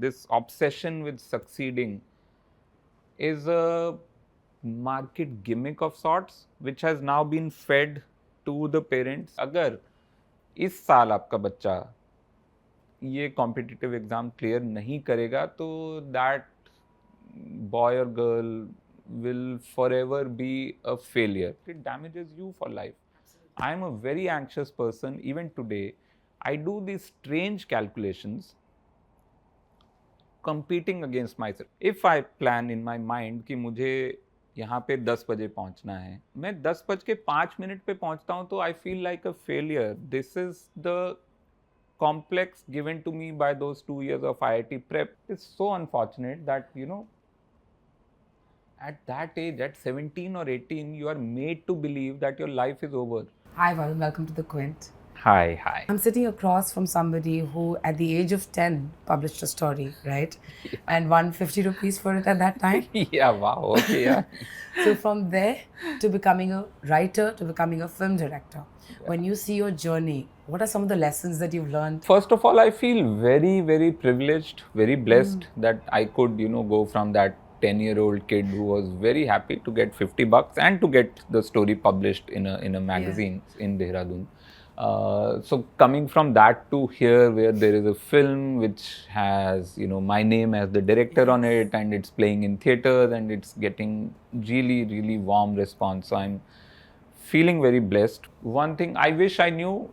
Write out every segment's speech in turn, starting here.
this obsession with succeeding is a market gimmick of sorts which has now been fed to the parents. अगर इस साल आपका बच्चा ये कॉम्पिटिटिव एग्जाम क्लियर नहीं करेगा तो that boy or girl will forever be a failure. It damages you for life. I am a very anxious person. Even today, I do these strange calculations competing against myself. If I plan in my mind कि मुझे यहाँ पे 10 बजे पहुँचना है, मैं 10:05 पे पहुँचता हूँ तो I feel like a failure. This is the complex given to me by those 2 years of IIT prep. It's so unfortunate that, at that age, at 17 or 18, you are made to believe that your life is over. Hi Varun, welcome to the Quint. Hi. I'm sitting across from somebody who at the age of 10 published a story, right? Yeah. And won 50 rupees for it at that time. Yeah, wow, okay, yeah. So from there to becoming a writer, to becoming a film director, when you see your journey, what are some of the lessons that you've learned? First of all, I feel very, very privileged, very blessed that I could, go from that 10-year-old kid who was very happy to get $50 and to get the story published in a magazine in Dehradun. So coming from that to here, where there is a film which has, my name as the director on it, and it's playing in theaters and it's getting really, really warm response. So I'm feeling very blessed. One thing I wish I knew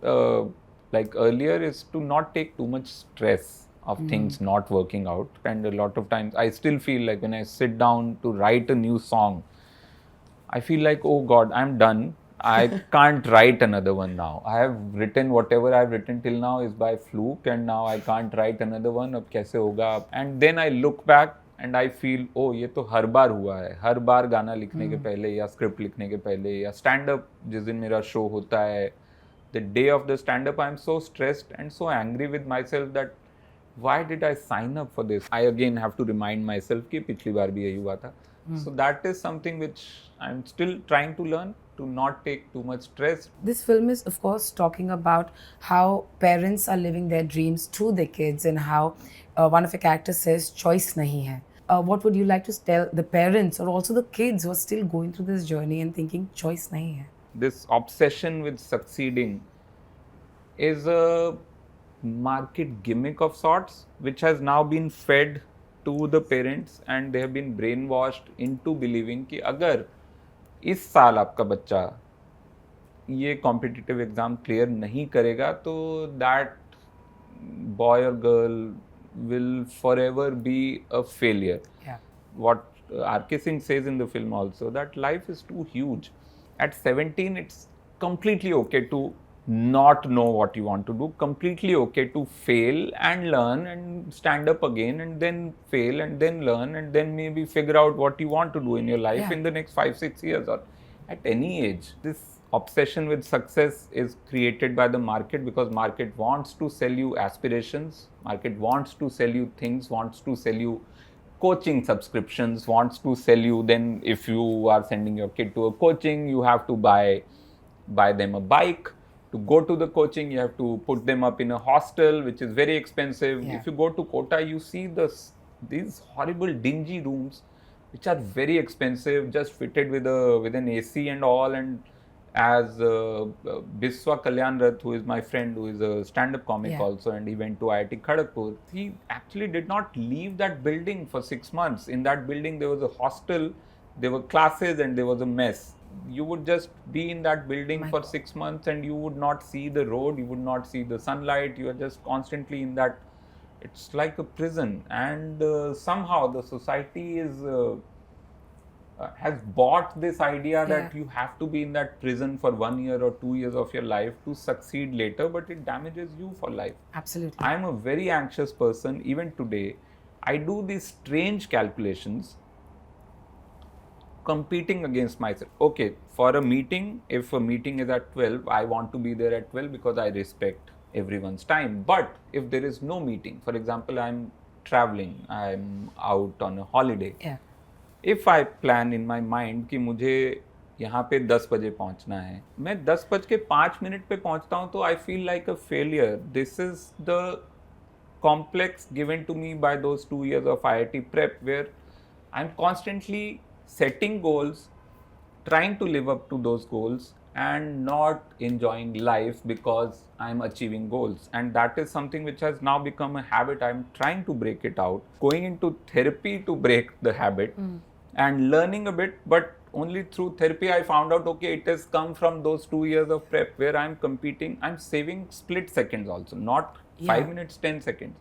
earlier is to not take too much stress of things not working out. And a lot of times I still feel like when I sit down to write a new song, I feel like, oh God, I'm done. I can't write another one now. I have written whatever I've written till now is by fluke, and now I can't write another one. Ab kaise hoga? And then I look back and I feel, oh, ये तो हर बार हुआ है. हर बार गाना लिखने के पहले या script लिखने के पहले या स्टैंड अप जिस दिन मेरा शो होता है, the day of the stand up, I'm so stressed and so angry with myself that why did I sign up for this? I again have to remind myself कि पिछली बार भी यही हुआ था. So that is something which I'm still trying to learn, to not take too much stress. This film is, of course, talking about how parents are living their dreams through their kids and how one of the characters says, choice nahi hai. What would you like to tell the parents or also the kids who are still going through this journey and thinking, choice nahi hai? This obsession with succeeding is a market gimmick of sorts, which has now been fed to the parents, and they have been brainwashed into believing कि अगर इस साल आपका बच्चा ये competitive exam clear नहीं करेगा तो दैट बॉय और girl will forever be a failure. Yeah. What R.K. Singh says in the film also, that life is too huge. At 17, it's completely okay to not know what you want to do, completely okay to fail and learn and stand up again and then fail and then learn and then maybe figure out what you want to do in your life in the next 5-6 years or at any age. This obsession with success is created by the market because market wants to sell you aspirations, market wants to sell you things, wants to sell you coaching subscriptions, wants to sell you, then if you are sending your kid to a coaching, you have to buy them a bike. To go to the coaching, you have to put them up in a hostel, which is very expensive. Yeah. If you go to Kota, you see these horrible dingy rooms, which are very expensive, just fitted with an AC and all. And as Biswa Kalyan Rath, who is my friend, who is a stand-up comic also, and he went to IIT Kharagpur, he actually did not leave that building for 6 months. In that building, there was a hostel, there were classes, and there was a mess. You would just be in that building for 6 months and you would not see the road, you would not see the sunlight, you are just constantly in that. It's like a prison, and somehow the society has bought this idea that you have to be in that prison for 1 year or 2 years of your life to succeed later, but it damages you for life. Absolutely. I am a very anxious person. Even today, I do these strange calculations competing against myself. Okay, for a meeting, if a meeting is at 12, I want to be there at 12 because I respect everyone's time. But if there is no meeting, for example, I'm traveling, I'm out on a holiday. Yeah. If I plan in my mind कि मुझे यहाँ पे 10 बजे पहुँचना है, मैं 10:05 पे पहुँचता हूँ तो I feel like a failure. This is the complex given to me by those 2 years of IIT prep, where I'm constantly setting goals, trying to live up to those goals, and not enjoying life because I'm achieving goals. And that is something which has now become a habit. I'm trying to break it out, going into therapy to break the habit and learning a bit. But only through therapy I found out, okay, it has come from those 2 years of prep where I'm competing. I'm saving split seconds also, not 5 minutes, 10 seconds.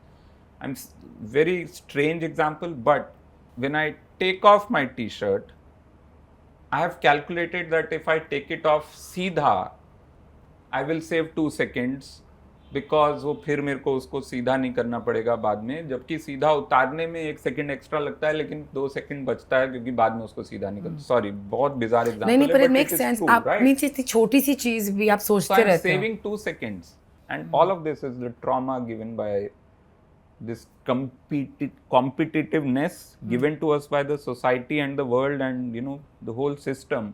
Very strange example, but when I take off my t-shirt, I have calculated that if I take it off सीधा, I will save 2 seconds, because वो फिर मेरे को उसको सीधा नहीं करना पड़ेगा बाद में, जबकि सीधा उतारने में 1 सेकंड एक्स्ट्रा लगता है, लेकिन 2 सेकंड बचता है क्योंकि बाद में उसको सीधा नहीं करना. सॉरी, बहुत बिजार नहीं एग्जांपल पर है, it but makes it is sense. true, आप right? मीन्स इतनी छोटी सी चीज भी आप So सोचते I'm रहते हो. saving 2 seconds, and all of this is the trauma given by this competitiveness given to us by the society and the world and the whole system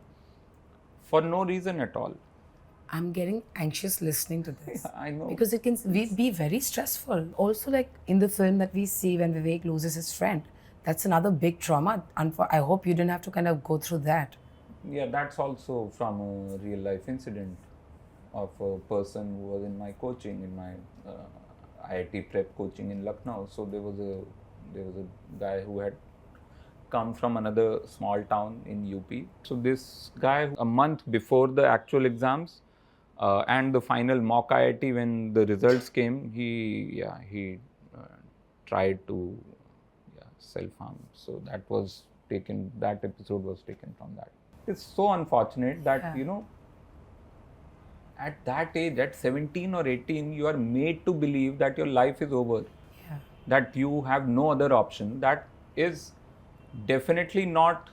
for no reason at all. I'm getting anxious listening to this. Yeah, I know. Because it can be very stressful. Also, like in the film that we see when Vivek loses his friend, that's another big trauma. I hope you didn't have to kind of go through that. Yeah, that's also from a real life incident of a person who was in my coaching, in my IIT prep coaching in Lucknow. So there was a guy who had come from another small town in UP. So this guy, a month before the actual exams and the final mock IIT, when the results came, he tried to self-harm. So that episode was taken from that. It's so unfortunate that at that age, at 17 or 18, you are made to believe that your life is over, that you have no other option. That is definitely not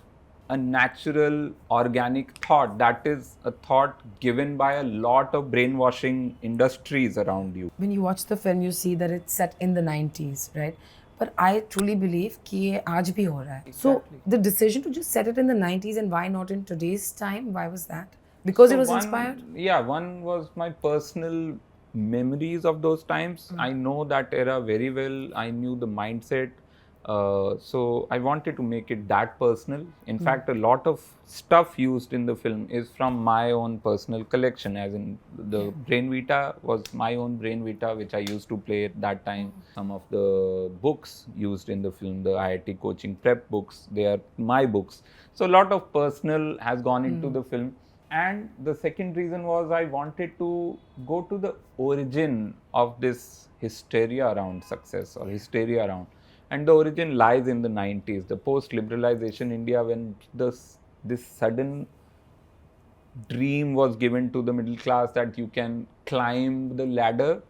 a natural, organic thought. That is a thought given by a lot of brainwashing industries around you. When you watch the film, you see that it's set in the 90s, right? But I truly believe कि ये आज भी हो रहा है. So the decision to just set it in the 90s and why not in today's time? Why was that? Because it was inspired? Yeah, one was my personal memories of those times. I know that era very well. I knew the mindset. So I wanted to make it that personal. In fact, a lot of stuff used in the film is from my own personal collection, as in the Brain Vita was my own Brain Vita, which I used to play at that time. Some of the books used in the film, the IIT coaching prep books, they are my books. So a lot of personal has gone into the film. And the second reason was I wanted to go to the origin of this hysteria around success, or hysteria around. And the origin lies in the 90s, the post-liberalization India, when this sudden dream was given to the middle class that you can climb the ladder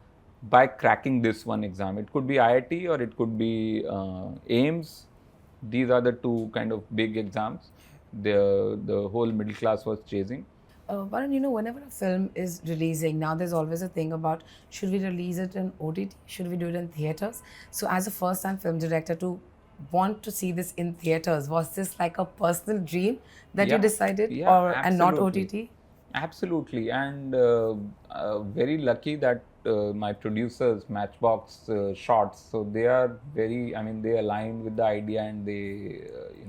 by cracking this one exam. It could be IIT or it could be AIMS. These are the two kind of big exams the whole middle class was chasing. Varun, whenever a film is releasing, now there's always a thing about, should we release it in OTT? Should we do it in theatres? So as a first-time film director, to want to see this in theatres, was this like a personal dream that you decided? And not OTT? Absolutely. And very lucky that my producers, Matchbox Shots, so they are they aligned with the idea, and they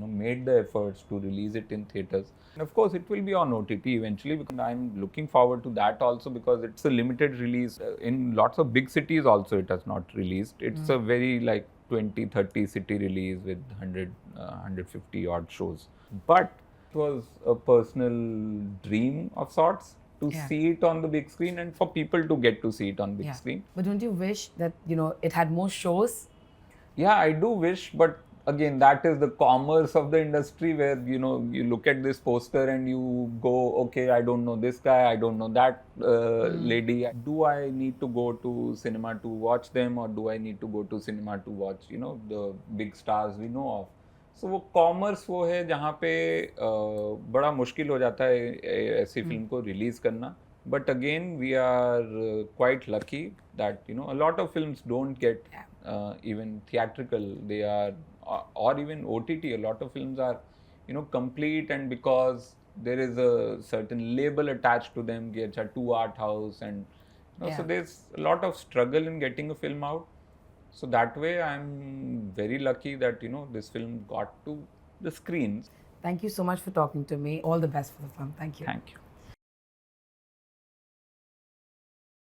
made the efforts to release it in theatres. And of course, it will be on OTT eventually, because I'm looking forward to that also, because it's a limited release. In lots of big cities also it has not released. It's a very 20-30 city release with 150 odd shows. But it was a personal dream of sorts to see it on the big screen, and for people to get to see it on big screen. But don't you wish that it had more shows? Yeah, I do wish, but again, that is the commerce of the industry, where you look at this poster and you go, okay, I don't know this guy, I don't know that lady. Do I need to go to cinema to watch them, or do I need to go to cinema to watch the big stars we know of? So वो commerce वो है जहाँ पे बड़ा मुश्किल हो जाता है ऐसी फिल्म को रिलीज करना. But again, we are quite lucky that a lot of films don't get even theatrical. They are or even OTT. A lot of films are complete, and because there is a certain label attached to them, it's a 2 art house, and so there's a lot of struggle in getting a film out. So that way, I'm very lucky that this film got to the screens. Thank you so much for talking to me. All the best for the film. Thank you. Thank you.